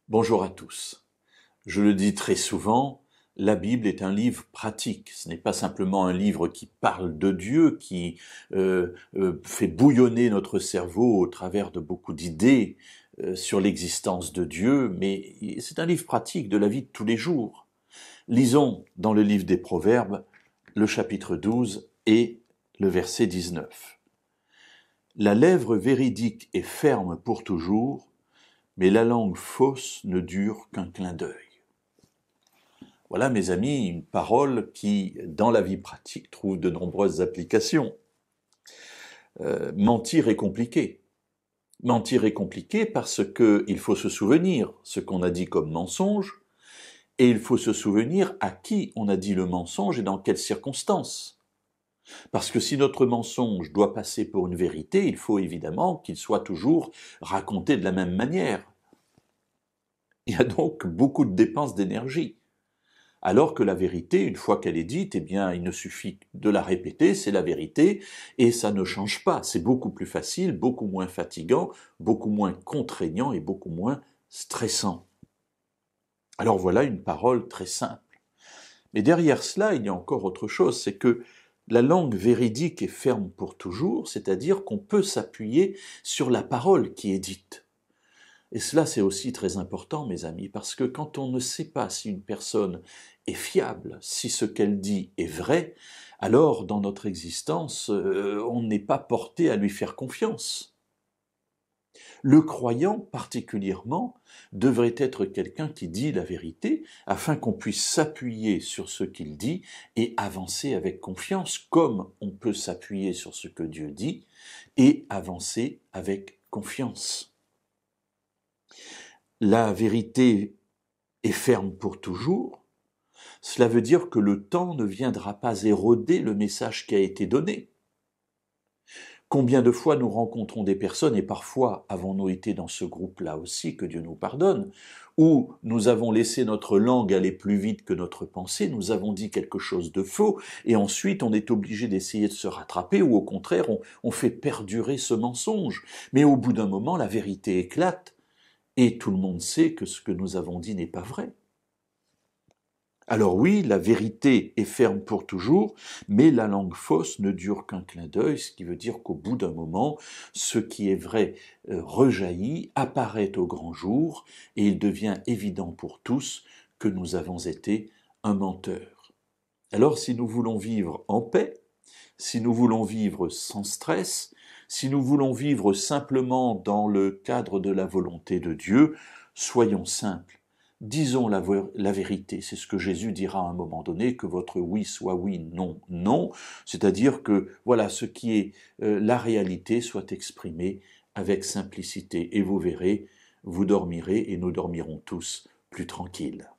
Bonjour à tous. Je le dis très souvent, la Bible est un livre pratique. Ce n'est pas simplement un livre qui parle de Dieu, qui fait bouillonner notre cerveau au travers de beaucoup d'idées sur l'existence de Dieu, mais c'est un livre pratique de la vie de tous les jours. Lisons dans le livre des Proverbes le chapitre 12 et le verset 19. La lèvre véridique est ferme pour toujours, mais la langue fausse ne dure qu'un clin d'œil. Voilà, mes amis, une parole qui, dans la vie pratique, trouve de nombreuses applications. Mentir est compliqué. Mentir est compliqué parce qu'il faut se souvenir ce qu'on a dit comme mensonge, et il faut se souvenir à qui on a dit le mensonge et dans quelles circonstances. Parce que si notre mensonge doit passer pour une vérité, il faut évidemment qu'il soit toujours raconté de la même manière. Il y a donc beaucoup de dépenses d'énergie. Alors que la vérité, une fois qu'elle est dite, eh bien, il ne suffit de la répéter, c'est la vérité, et ça ne change pas. C'est beaucoup plus facile, beaucoup moins fatigant, beaucoup moins contraignant et beaucoup moins stressant. Alors voilà une parole très simple. Mais derrière cela, il y a encore autre chose, c'est que la langue véridique est ferme pour toujours, c'est-à-dire qu'on peut s'appuyer sur la parole qui est dite. Et cela, c'est aussi très important, mes amis, parce que quand on ne sait pas si une personne est fiable, si ce qu'elle dit est vrai, alors dans notre existence, on n'est pas porté à lui faire confiance. Le croyant, particulièrement, devrait être quelqu'un qui dit la vérité, afin qu'on puisse s'appuyer sur ce qu'il dit et avancer avec confiance, comme on peut s'appuyer sur ce que Dieu dit, et avancer avec confiance. La vérité est ferme pour toujours, cela veut dire que le temps ne viendra pas éroder le message qui a été donné. Combien de fois nous rencontrons des personnes, et parfois avons-nous été dans ce groupe-là aussi, que Dieu nous pardonne, où nous avons laissé notre langue aller plus vite que notre pensée, nous avons dit quelque chose de faux, et ensuite on est obligé d'essayer de se rattraper, ou au contraire on fait perdurer ce mensonge. Mais au bout d'un moment, la vérité éclate, et tout le monde sait que ce que nous avons dit n'est pas vrai. Alors oui, la vérité est ferme pour toujours, mais la langue fausse ne dure qu'un clin d'œil, ce qui veut dire qu'au bout d'un moment, ce qui est vrai rejaillit, apparaît au grand jour, et il devient évident pour tous que nous avons été un menteur. Alors si nous voulons vivre en paix, si nous voulons vivre sans stress, si nous voulons vivre simplement dans le cadre de la volonté de Dieu, soyons simples. Disons la vérité, c'est ce que Jésus dira à un moment donné, que votre oui soit oui, non, non, c'est-à-dire que voilà, ce qui est la réalité soit exprimé avec simplicité, et vous verrez, vous dormirez et nous dormirons tous plus tranquilles.